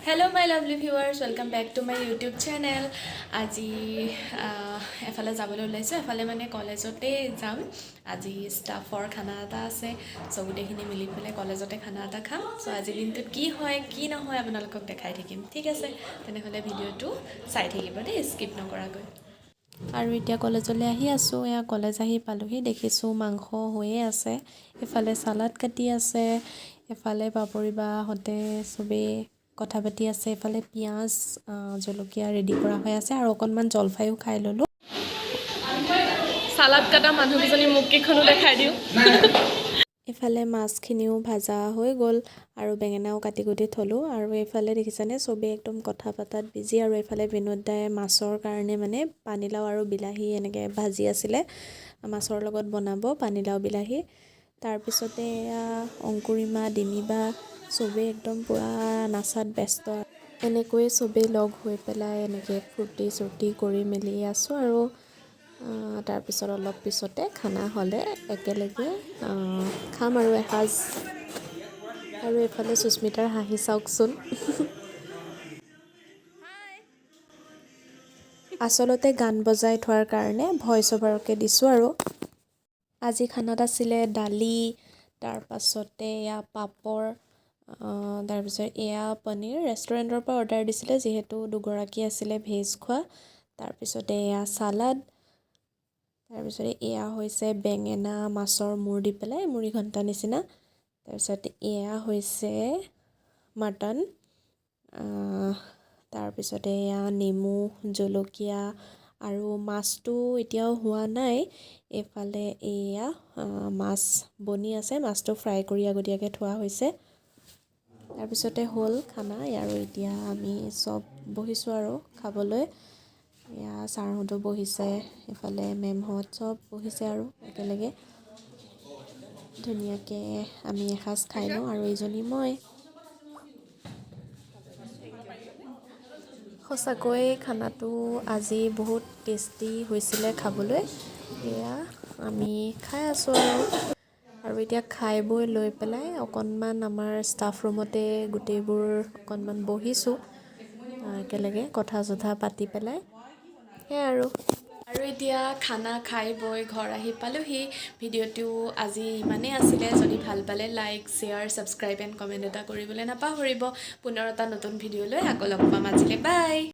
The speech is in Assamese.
Hello my lovely viewers, welcome back to my YouTube channel. আজি এফালে যাবলৈ ওলাইছো এফালে মানে কলেজতে যাম আজি ষ্টাফৰ খানা এটা আছে সো গোটেইখিনি মিলি পেলাই কলেজতে খানা এটা খাম সো আজি দিনটোত কি হয় কি নহয় আপোনালোকক দেখাই থাকিম ঠিক আছে তেনেহলে ভিডিওটো চাই থাকিব দেই স্কিপ নকৰাকৈ আৰু এতিয়া কলেজলৈ আহি আছো এয়া কলেজ আহি পালোহি দেখিছো মাংস হৈয়ে আছে এফালে সালাড কাটি আছে এফালে পাপৰি বা হতে সবে কথা পাতি আছে এফালে পিয়াজ জলকীয়া ৰেডি কৰা হৈ আছে আৰু অকনমান জলফাইও খাই ললো সালাড কাটা মানুহজনী মুখকেখনো দেখাই দিও এফালে মাছখিনিও ভাজা হৈ গ'ল আৰু বেঙেনাও কাটি কুটি থলো আৰু এফালে দেখিছানে সবে একদম কথা পাতাত বিজি আৰু এফালে বিনোদদাই মাছৰ কাৰণে মানে পানীলাও আৰু বিলাহী এনেকে ভাজি আছিলে মাছৰ লগত বনাব পানীলাও বিলাহী তাৰ পিছতে অংকুৰিমা ডিমিবা সবে একদম পুৰা নাচাত ব্যস্ত এনেকৈ সবে লগ হৈ পেলাই এনেকে ফূৰ্তি কৰি মেলি আছো আৰু তাৰ পিছত অলপ পিছতে খানা হলে একেলগে খাম আৰু এসাজ আৰু এফালে সুস্মিতাৰ হাঁহি চাওকচোন আচলতে গান বজাই থোৱাৰ কাৰণে ভইচ ওভাৰকে দিছো আৰু আজি খানাত আছিলে দালি তাৰ পাছতে পাপৰ তাৰ পিছত পনীৰ ৰেষ্টুৰেণ্টৰ পৰা অৰ্ডাৰ দিছিলে যেহেতু দুগৰাকী আছিলে ভেজ খোৱা তাৰ পিছতে সালাড তাৰ পিছতে হৈছে বেঙেনা মাছৰ মূৰ দি পেলাই মুৰি ঘণ্টা নিচিনা তাৰ পিছত হৈছে মটন তাৰ পিছতে নেমু জলকীয়া আৰু মাছটো এতিয়াও হোৱা নাই এফালে মাছ বনি আছে মাছটো ফ্ৰাই কৰি আগতীয়াকৈ থোৱা হৈছে তাৰ পিছতে হ'ল খানা আৰু এতিয়া আমি সব বহিছো আৰু খাবলৈ ছাৰহঁতো বহিছে এফালে মেমহঁত সব বহিছে আৰু একেলগে ধুনীয়াকৈ আমি এসাজ খাই লওঁ আৰু এইজনী মই সঁচাকৈ খানাটো আজি বহুত টেষ্টি হৈছিলে খাবলৈ আমি খাই আছো আৰু এতিয়া খাই বৈ লৈ পেলাই অকণমান আমাৰ ষ্টাফ ৰুমতে গোটেইবোৰ অকণমান বহিছো একেলগে কথা চথা পাতি পেলাই আৰু এতিয়া খানা খাই বৈ ঘৰ আহি পালোহি ভিডিঅ'টো আজি ইমানেই আছিলে যদি ভাল পালে like share subscribe and comment এটা কৰিবলৈ নাপাহৰিব পুনৰ এটা নতুন ভিডিঅ' লৈ আকৌ লগ পাম আজিলৈ বাই